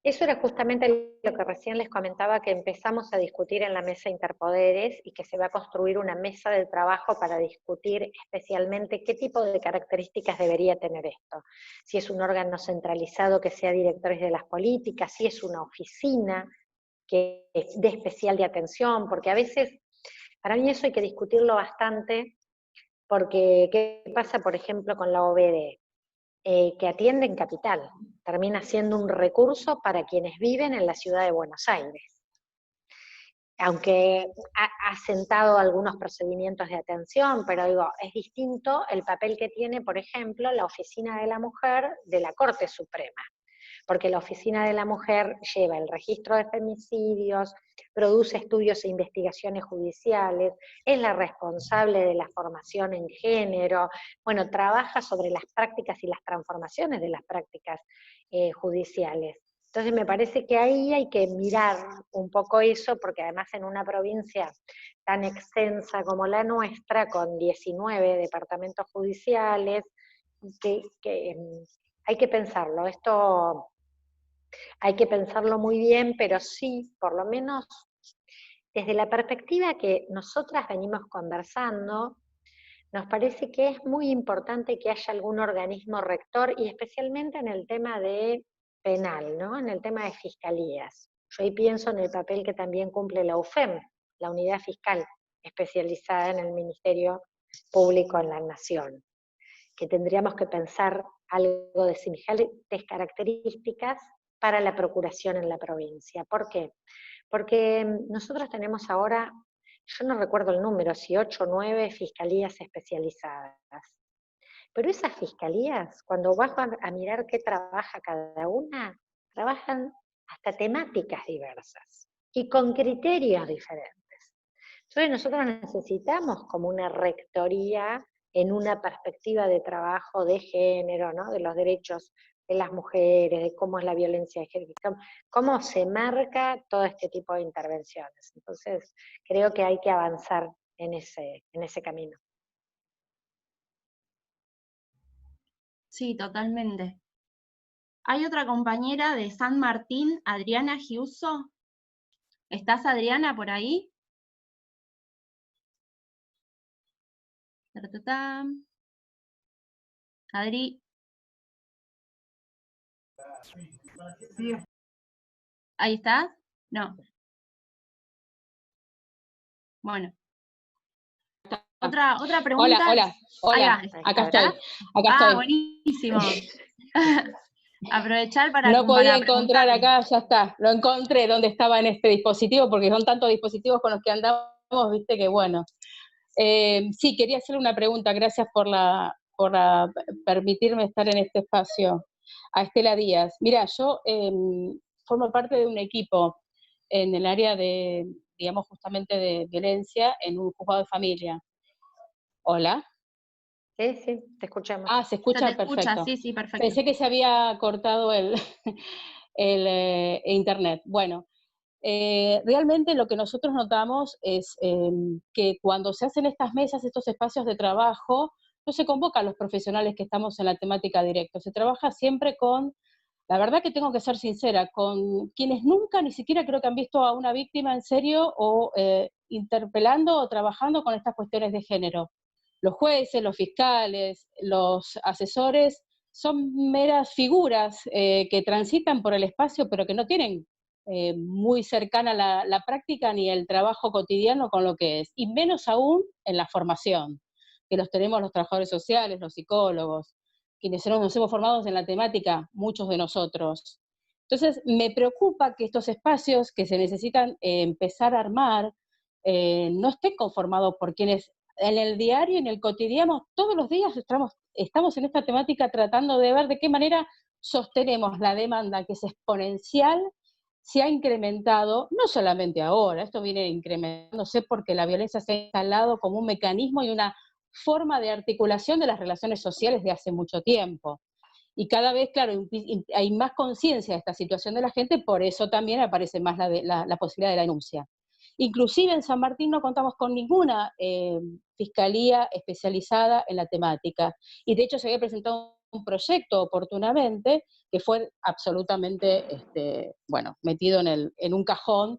Eso era justamente lo que recién les comentaba, que empezamos a discutir en la mesa Interpoderes y que se va a construir una mesa de trabajo para discutir especialmente qué tipo de características debería tener esto. Si es un órgano centralizado que sea directores de las políticas, si es una oficina que de especial de atención, porque a veces, para mí eso hay que discutirlo bastante, porque ¿qué pasa, por ejemplo, con la OBD? Que atiende en Capital, termina siendo un recurso para quienes viven en la ciudad de Buenos Aires. Aunque ha sentado algunos procedimientos de atención, pero digo, es distinto el papel que tiene, por ejemplo, la Oficina de la Mujer de la Corte Suprema, porque la Oficina de la Mujer lleva el registro de femicidios, produce estudios e investigaciones judiciales, es la responsable de la formación en género, bueno, trabaja sobre las prácticas y las transformaciones de las prácticas judiciales. Entonces me parece que ahí hay que mirar un poco eso, porque además en una provincia tan extensa como la nuestra, con 19 departamentos judiciales, que hay que pensarlo. Esto hay que pensarlo muy bien, pero sí, por lo menos, desde la perspectiva que nosotras venimos conversando, nos parece que es muy importante que haya algún organismo rector, y especialmente en el tema de penal, ¿no? En el tema de fiscalías. Yo ahí pienso en el papel que también cumple la UFEM, la unidad fiscal especializada en el Ministerio Público en la Nación, que tendríamos que pensar algo de semejantes características para la procuración en la provincia. ¿Por qué? Porque nosotros tenemos ahora, yo no recuerdo el número, si 8 o 9 fiscalías especializadas. Pero esas fiscalías, cuando vas a mirar qué trabaja cada una, trabajan hasta temáticas diversas y con criterios diferentes. Entonces nosotros necesitamos como una rectoría en una perspectiva de trabajo de género, ¿no? De los derechos de las mujeres, de cómo es la violencia de género, cómo se marca todo este tipo de intervenciones. Entonces, creo que hay que avanzar en ese camino. Sí, totalmente. Hay otra compañera de San Martín, Adriana Giuso. ¿Estás, Adriana, por ahí? Adri. Sí. ¿Ahí estás? No. Bueno. Otra pregunta. Hola. Ahí va. Acá estoy. Buenísimo. Aprovechar para... No podía para encontrar acá, ya está. Lo encontré donde estaba en este dispositivo, porque son tantos dispositivos con los que andamos, viste que bueno. Sí, quería hacerle una pregunta, gracias por permitirme estar en este espacio. A Estela Díaz. Mira, yo formo parte de un equipo en el área de, digamos, justamente de violencia en un juzgado de familia. Hola. Sí, te escuchamos. Ah, ¿se escucha? Perfecto. Sí, perfecto. Pensé que se había cortado el internet. Bueno, realmente lo que nosotros notamos es que cuando se hacen estas mesas, estos espacios de trabajo, no se convoca a los profesionales que estamos en la temática directa. Se trabaja siempre con, la verdad que tengo que ser sincera, con quienes nunca ni siquiera creo que han visto a una víctima en serio o interpelando o trabajando con estas cuestiones de género. Los jueces, los fiscales, los asesores son meras figuras que transitan por el espacio, pero que no tienen muy cercana la práctica ni el trabajo cotidiano con lo que es, y menos aún en la formación, que los tenemos los trabajadores sociales, los psicólogos, quienes nos hemos formado en la temática, muchos de nosotros. Entonces, me preocupa que estos espacios que se necesitan empezar a armar no estén conformados por quienes en el diario, en el cotidiano, todos los días estamos en esta temática tratando de ver de qué manera sostenemos la demanda que es exponencial, se ha incrementado, no solamente ahora, esto viene incrementándose porque la violencia se ha instalado como un mecanismo y una forma de articulación de las relaciones sociales de hace mucho tiempo. Y cada vez, claro, hay más conciencia de esta situación de la gente, por eso también aparece más la posibilidad de la denuncia. Inclusive en San Martín no contamos con ninguna fiscalía especializada en la temática. Y de hecho se había presentado un proyecto oportunamente que fue absolutamente, metido en un cajón.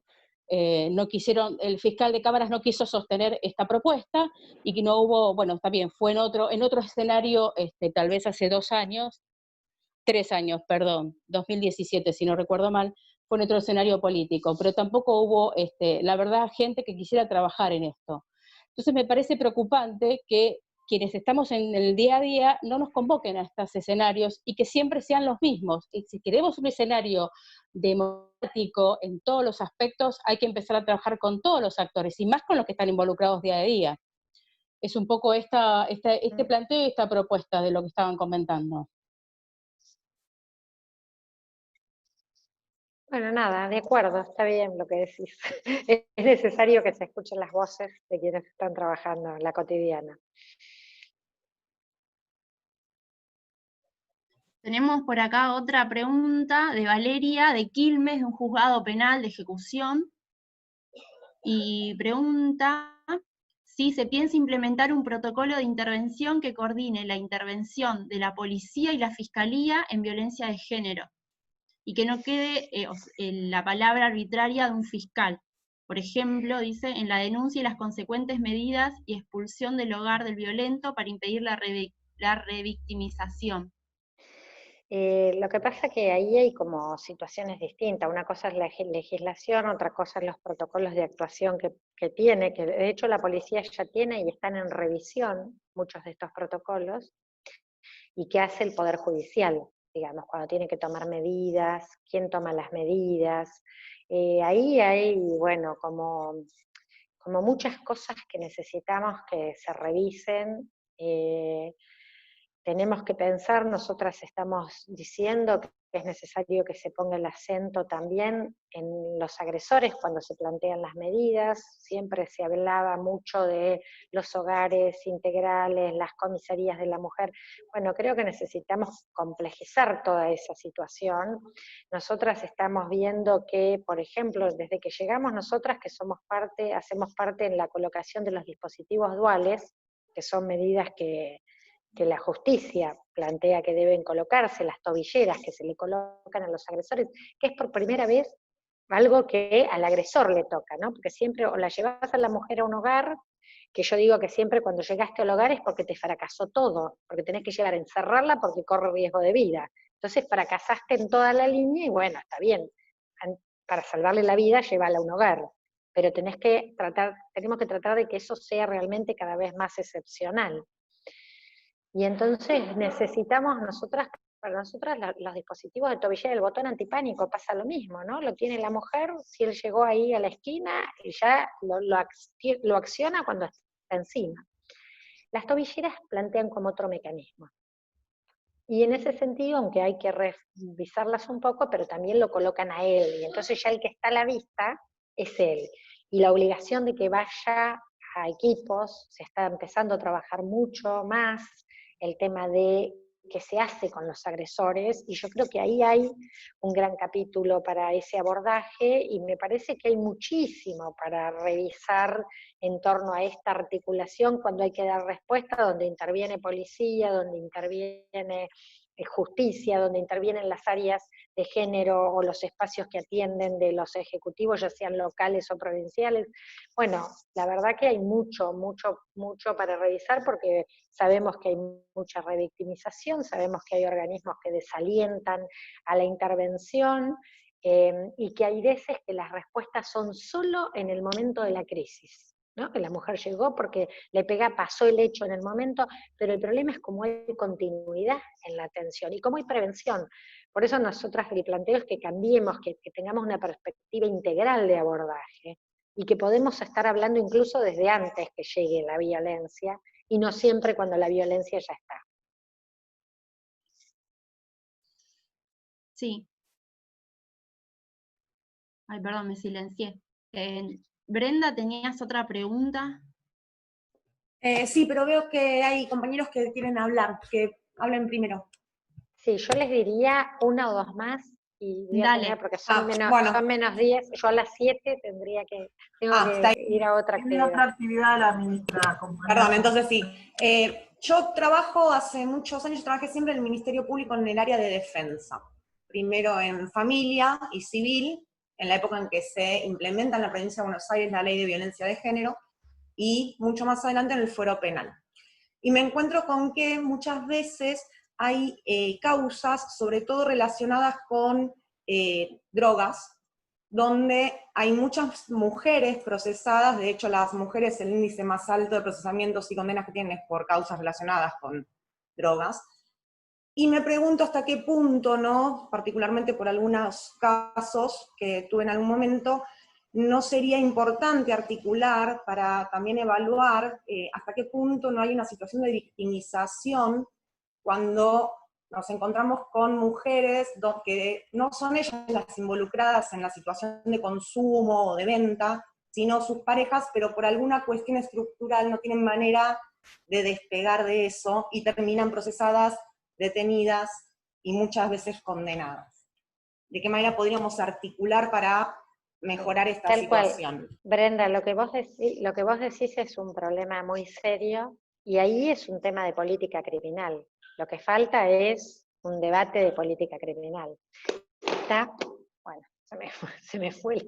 No quisieron, el fiscal de cámaras no quiso sostener esta propuesta y que no hubo, bueno, también fue en otro escenario, tal vez hace 2 años, 3 años, perdón, 2017, si no recuerdo mal, fue en otro escenario político, pero tampoco hubo, la verdad, gente que quisiera trabajar en esto. Entonces me parece preocupante que quienes estamos en el día a día no nos convoquen a estos escenarios y que siempre sean los mismos. Y si queremos un escenario democrático en todos los aspectos, hay que empezar a trabajar con todos los actores, y más con los que están involucrados día a día. Es un poco este planteo y esta propuesta de lo que estaban comentando. Bueno, nada, de acuerdo, está bien lo que decís. Es necesario que se escuchen las voces de quienes están trabajando en la cotidiana. Tenemos por acá otra pregunta de Valeria, de Quilmes, de un juzgado penal de ejecución, y pregunta si se piensa implementar un protocolo de intervención que coordine la intervención de la policía y la fiscalía en violencia de género, y que no quede la palabra arbitraria de un fiscal. Por ejemplo, dice, en la denuncia y las consecuentes medidas y expulsión del hogar del violento para impedir la revictimización. Lo que pasa que ahí hay como situaciones distintas. Una cosa es la legislación, otra cosa es los protocolos de actuación que tiene, que de hecho la policía ya tiene y están en revisión muchos de estos protocolos, y qué hace el Poder Judicial, digamos, cuando tiene que tomar medidas, quién toma las medidas. Ahí hay, bueno, como muchas cosas que necesitamos que se revisen. Tenemos que pensar, nosotras estamos diciendo que es necesario que se ponga el acento también en los agresores cuando se plantean las medidas. Siempre se hablaba mucho de los hogares integrales, las comisarías de la mujer. Bueno, creo que necesitamos complejizar toda esa situación. Nosotras estamos viendo que, por ejemplo, desde que llegamos nosotras, que hacemos parte en la colocación de los dispositivos duales, que son medidas que la justicia plantea que deben colocarse, las tobilleras que se le colocan a los agresores, que es por primera vez algo que al agresor le toca, ¿no? Porque siempre o la llevas a la mujer a un hogar, que yo digo que siempre cuando llegaste al hogar es porque te fracasó todo, porque tenés que llegar a encerrarla porque corre riesgo de vida. Entonces fracasaste en toda la línea y bueno, está bien, para salvarle la vida, llévala a un hogar. Pero tenemos que tratar de que eso sea realmente cada vez más excepcional. Y entonces necesitamos para nosotras los dispositivos de tobillera, el botón antipánico pasa lo mismo, ¿no? Lo tiene la mujer, si él llegó ahí a la esquina, y ya lo acciona cuando está encima. Las tobilleras plantean como otro mecanismo. Y en ese sentido, aunque hay que revisarlas un poco, pero también lo colocan a él, y entonces ya el que está a la vista es él. Y la obligación de que vaya a equipos, se está empezando a trabajar mucho más el tema de qué se hace con los agresores, y yo creo que ahí hay un gran capítulo para ese abordaje, y me parece que hay muchísimo para revisar en torno a esta articulación cuando hay que dar respuesta, donde interviene policía, donde interviene justicia, donde intervienen las áreas de género o los espacios que atienden de los ejecutivos, ya sean locales o provinciales. Bueno, la verdad que hay mucho para revisar, porque sabemos que hay mucha revictimización, sabemos que hay organismos que desalientan a la intervención, y que hay veces que las respuestas son solo en el momento de la crisis, ¿no? Que la mujer llegó porque pasó el hecho en el momento, pero el problema es cómo hay continuidad en la atención y cómo hay prevención. Por eso nosotras el planteo es que cambiemos, que tengamos una perspectiva integral de abordaje, y que podemos estar hablando incluso desde antes que llegue la violencia, y no siempre cuando la violencia ya está. Sí. Ay, perdón, me silencié. Brenda, ¿tenías otra pregunta? Sí, pero veo que hay compañeros que quieren hablar, que hablen primero. Sí, yo les diría una o dos más, y voy a tener, porque son menos 10, yo a las 7 tengo que ir a otra actividad. Otra actividad de la ministra. Perdón, entonces sí. Yo trabajo hace muchos años, trabajé siempre en el Ministerio Público en el área de defensa. Primero en familia y civil, en la época en que se implementa en la provincia de Buenos Aires la ley de violencia de género, y mucho más adelante en el fuero penal. Y me encuentro con que muchas veces hay causas, sobre todo relacionadas con drogas, donde hay muchas mujeres procesadas. De hecho las mujeres, el índice más alto de procesamientos y condenas que tienen es por causas relacionadas con drogas. Y me pregunto hasta qué punto, ¿no?, particularmente por algunos casos que tuve en algún momento, no sería importante articular para también evaluar hasta qué punto no hay una situación de victimización cuando nos encontramos con mujeres que no son ellas las involucradas en la situación de consumo o de venta, sino sus parejas, pero por alguna cuestión estructural no tienen manera de despegar de eso y terminan procesadas, detenidas y muchas veces condenadas. ¿De qué manera podríamos articular para mejorar esta situación? Cual. Brenda, lo que vos decís es un problema muy serio, y ahí es un tema de política criminal. Lo que falta es un debate de política criminal. Se me fue.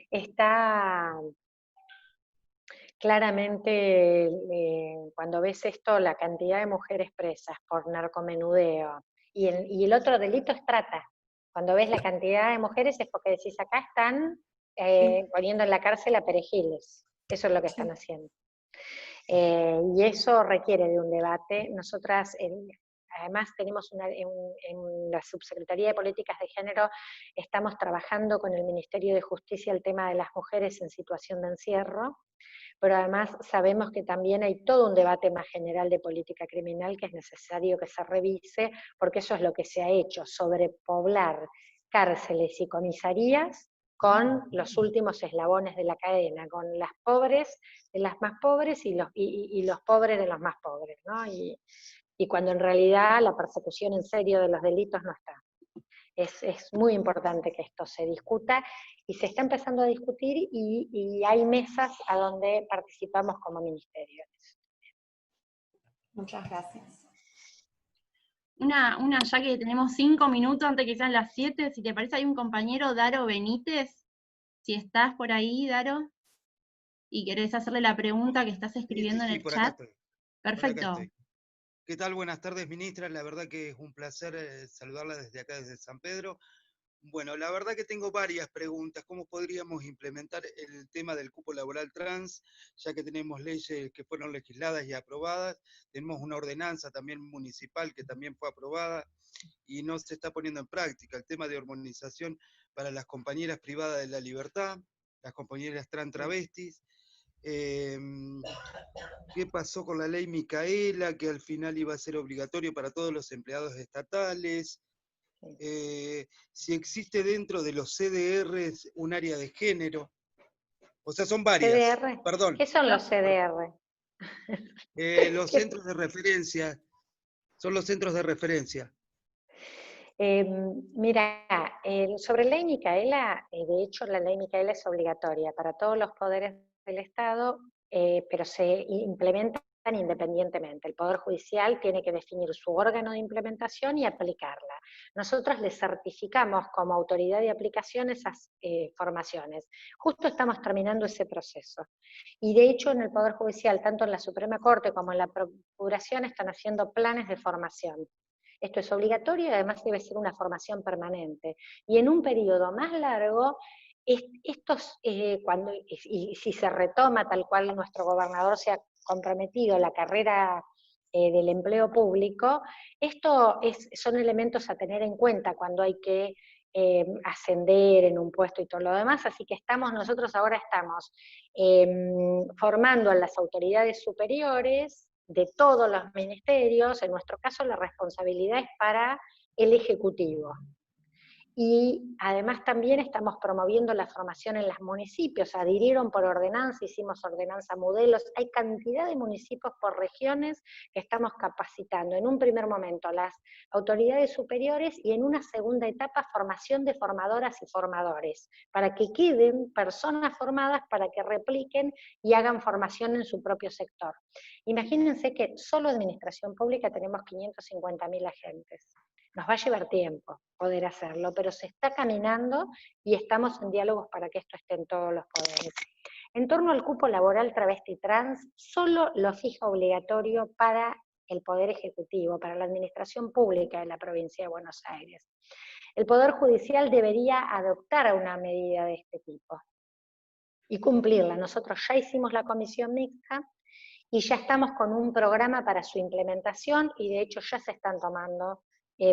Está claramente, cuando ves esto, la cantidad de mujeres presas por narcomenudeo, y el otro delito es trata. Cuando ves la cantidad de mujeres es porque decís, acá están poniendo en la cárcel a perejiles. Eso es lo que están haciendo. Y eso requiere de un debate. Nosotras, además, tenemos en la Subsecretaría de Políticas de Género, estamos trabajando con el Ministerio de Justicia el tema de las mujeres en situación de encierro, pero además sabemos que también hay todo un debate más general de política criminal que es necesario que se revise, porque eso es lo que se ha hecho, sobrepoblar cárceles y comisarías con los últimos eslabones de la cadena, con las pobres de las más pobres y los pobres de los más pobres, ¿no? Y cuando en realidad la persecución en serio de los delitos no está. Es muy importante que esto se discuta, y se está empezando a discutir, y hay mesas a donde participamos como ministerio. Muchas gracias. Ya que tenemos 5 minutos antes que sean las 7, si te parece, hay un compañero, Daro Benítez, si estás por ahí, Daro, y querés hacerle la pregunta que estás escribiendo en el chat. Perfecto. ¿Qué tal? Buenas tardes, ministra. La verdad que es un placer saludarla desde acá, desde San Pedro. Bueno, la verdad que tengo varias preguntas. ¿Cómo podríamos implementar el tema del cupo laboral trans, ya que tenemos leyes que fueron legisladas y aprobadas? Tenemos una ordenanza también municipal que también fue aprobada y no se está poniendo en práctica. El tema de hormonización para las compañeras privadas de la libertad, las compañeras trans travestis. ¿Qué pasó con la ley Micaela, que al final iba a ser obligatorio para todos los empleados estatales? Si existe dentro de los CDRs un área de género. O sea, son varias. ¿CDR? Perdón. ¿Qué son los CDR? Los centros de referencia. Son los centros de referencia. Mira, sobre la ley Micaela, de hecho la ley Micaela es obligatoria para todos los poderes del Estado, pero se implementan independientemente. El Poder Judicial tiene que definir su órgano de implementación y aplicarla. Nosotros le certificamos como autoridad de aplicación esas formaciones. Justo estamos terminando ese proceso. Y de hecho en el Poder Judicial, tanto en la Suprema Corte como en la Procuración, están haciendo planes de formación. Esto es obligatorio y además debe ser una formación permanente. Y en un periodo más largo, y si se retoma tal cual nuestro gobernador se ha comprometido la carrera del empleo público, son elementos a tener en cuenta cuando hay que ascender en un puesto y todo lo demás, así que nosotros ahora estamos formando a las autoridades superiores de todos los ministerios. En nuestro caso la responsabilidad es para el Ejecutivo. Y además también estamos promoviendo la formación en los municipios, adhirieron por ordenanza, hicimos ordenanza modelos, hay cantidad de municipios por regiones que estamos capacitando. En un primer momento las autoridades superiores y en una segunda etapa formación de formadoras y formadores, para que queden personas formadas para que repliquen y hagan formación en su propio sector. Imagínense que solo administración pública tenemos 550.000 agentes. Nos va a llevar tiempo poder hacerlo, pero se está caminando y estamos en diálogos para que esto esté en todos los poderes. En torno al cupo laboral travesti trans, solo lo fija obligatorio para el Poder Ejecutivo, para la Administración Pública de la Provincia de Buenos Aires. El Poder Judicial debería adoptar una medida de este tipo y cumplirla. Nosotros ya hicimos la comisión mixta y ya estamos con un programa para su implementación y de hecho ya se están tomando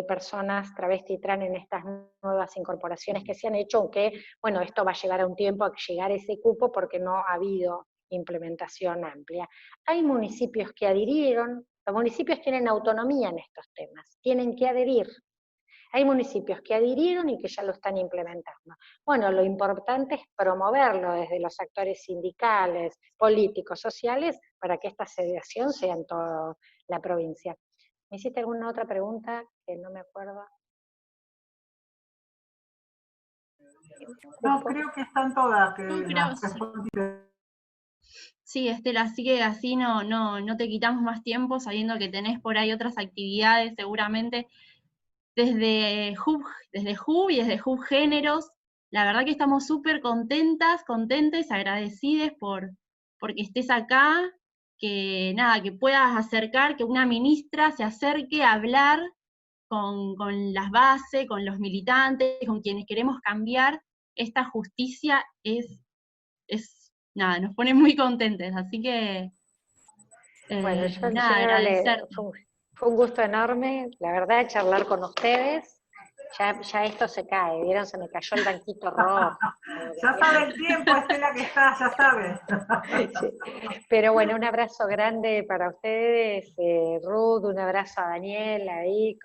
personas travesti trans en estas nuevas incorporaciones que se han hecho, aunque, bueno, esto va a llevar a un tiempo a llegar a ese cupo porque no ha habido implementación amplia. Hay municipios que adhirieron, los municipios tienen autonomía en estos temas, tienen que adherir. Hay municipios que adhirieron y que ya lo están implementando. Bueno, lo importante es promoverlo desde los actores sindicales, políticos, sociales, para que esta asociación sea en toda la provincia. ¿Me hiciste alguna otra pregunta que no me acuerdo? No, creo que están todas. Sí, Estela, así que así no te quitamos más tiempo, sabiendo que tenés por ahí otras actividades seguramente desde HUB y desde HUB Géneros. La verdad que estamos súper contentas, agradecidas porque estés acá, que nada, que puedas acercar, que una ministra se acerque a hablar con las bases, con los militantes, con quienes queremos cambiar esta justicia, nada, nos pone muy contentos, así que bueno, nada, agradecer. Fue un gusto enorme, la verdad, charlar con ustedes. Ya esto se cae, ¿vieron? Se me cayó el banquito rojo. Ya sabe el tiempo, Estela, que está, ya sabe. Sí. Pero bueno, un abrazo grande para ustedes, Ruth, un abrazo a Daniel ahí,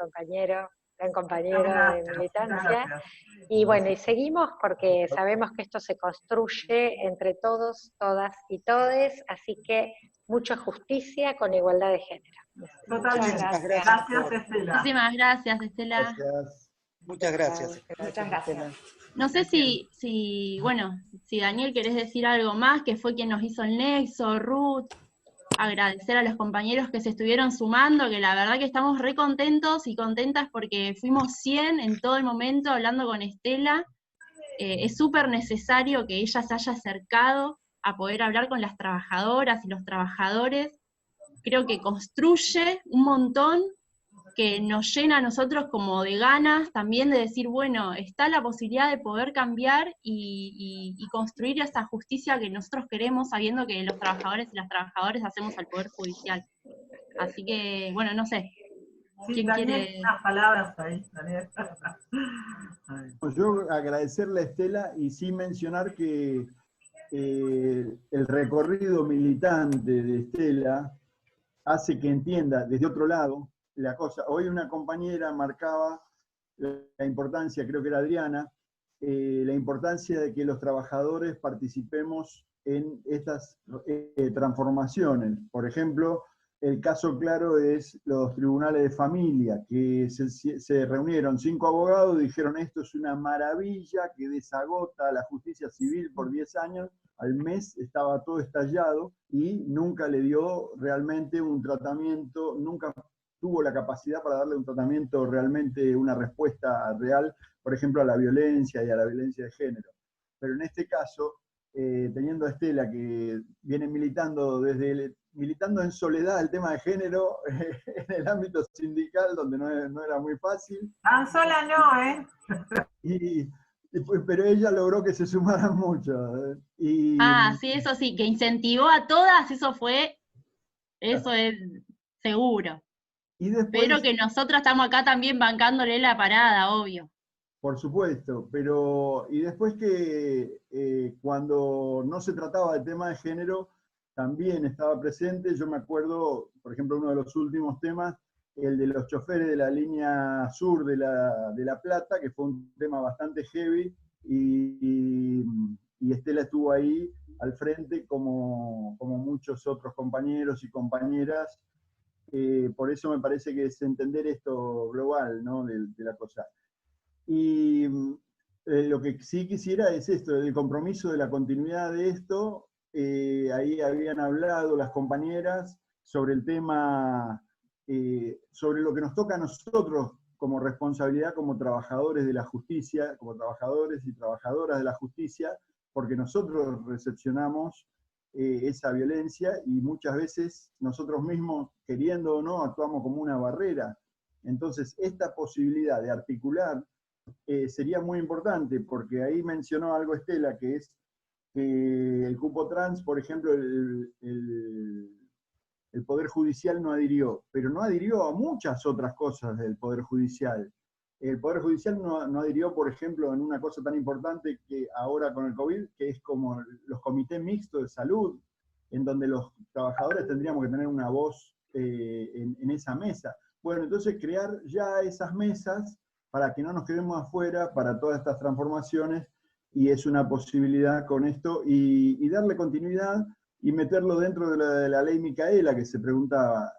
gran compañero de militancia. Y bueno, y seguimos porque sabemos que esto se construye entre todos, todas y todes, así que mucha justicia con igualdad de género. Totalmente. Gracias, Estela. Muchísimas gracias, Estela. Gracias. Muchas gracias. Muchas gracias. No sé si Daniel querés decir algo más, que fue quien nos hizo el nexo, Ruth, agradecer a los compañeros que se estuvieron sumando, que la verdad que estamos re contentos y contentas porque fuimos 100 en todo el momento hablando con Estela. Es súper necesario que ella se haya acercado a poder hablar con las trabajadoras y los trabajadores. Creo que construye un montón, que nos llena a nosotros como de ganas también de decir, bueno, está la posibilidad de poder cambiar y construir esa justicia que nosotros queremos, sabiendo que los trabajadores y las trabajadoras hacemos al Poder Judicial. Así que, bueno, no sé. Sí, ¿Quién Daniel, quiere? unas palabras ahí, Daniel. Yo agradecerle a Estela y sí mencionar que el recorrido militante de Estela hace que entienda desde otro lado la cosa. Hoy una compañera marcaba la importancia, creo que era Adriana, la importancia de que los trabajadores participemos en estas transformaciones. Por ejemplo, el caso claro es los tribunales de familia, que se reunieron 5 abogados y dijeron esto es una maravilla que desagota la justicia civil por 10 años, al mes estaba todo estallado y nunca le dio realmente un tratamiento, nunca tuvo la capacidad para darle un tratamiento realmente, una respuesta real, por ejemplo, a la violencia y a la violencia de género. Pero en este caso, teniendo a Estela que viene militando desde militando en soledad el tema de género en el ámbito sindical, donde no era muy fácil. Tan sola no, ¿eh? Pero ella logró que se sumaran muchos. Sí, eso sí, que incentivó a todas, eso es seguro. Y después, pero que nosotros estamos acá también bancándole la parada, obvio. Por supuesto, y después que cuando no se trataba de tema de género, también estaba presente. Yo me acuerdo, por ejemplo, uno de los últimos temas, el de los choferes de la línea sur de La Plata, que fue un tema bastante heavy, y Estela estuvo ahí al frente como muchos otros compañeros y compañeras. Por eso me parece que es entender esto global, ¿no? de la cosa. Y lo que sí quisiera es esto, el compromiso de la continuidad de esto. Ahí habían hablado las compañeras sobre el tema, sobre lo que nos toca a nosotros como responsabilidad como trabajadores de la justicia, como trabajadores y trabajadoras de la justicia, porque nosotros recepcionamos esa violencia y muchas veces nosotros mismos, queriendo o no, actuamos como una barrera. Entonces, esta posibilidad de articular sería muy importante, porque ahí mencionó algo Estela, que es que el cupo trans, por ejemplo, el Poder Judicial no adhirió, pero no adhirió a muchas otras cosas del Poder Judicial. El Poder Judicial no adhirió, por ejemplo, en una cosa tan importante que ahora con el COVID, que es como los comités mixtos de salud, en donde los trabajadores tendríamos que tener una voz en esa mesa. Bueno, entonces crear ya esas mesas para que no nos quedemos afuera para todas estas transformaciones, y es una posibilidad con esto, y darle continuidad y meterlo dentro de la ley Micaela, que se preguntaba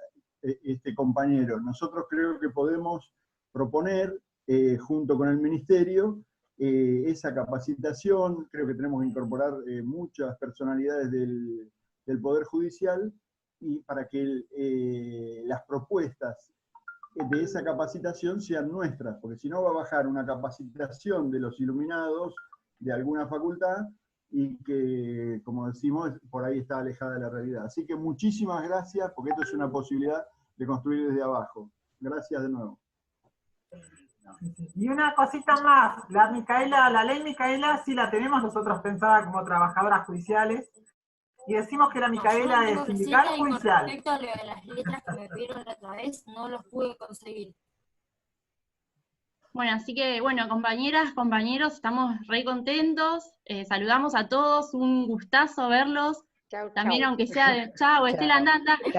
este compañero. Nosotros creo que podemos proponer, junto con el Ministerio, esa capacitación. Creo que tenemos que incorporar muchas personalidades del Poder Judicial, y para que las propuestas de esa capacitación sean nuestras, porque si no va a bajar una capacitación de los iluminados de alguna facultad, y que, como decimos, por ahí está alejada de la realidad. Así que muchísimas gracias, porque esto es una posibilidad de construir desde abajo. Gracias de nuevo. Y una cosita más, la ley Micaela sí la tenemos nosotros pensada como trabajadoras judiciales, y decimos que la Micaela es sindical o judicial. Respecto a lo de las letras que me pidieron la otra vez, no los pude conseguir. Bueno, así que, bueno, compañeras, compañeros, estamos re contentos, saludamos a todos, un gustazo verlos, Chau, también chau. aunque sea de, chao, Estela, anda.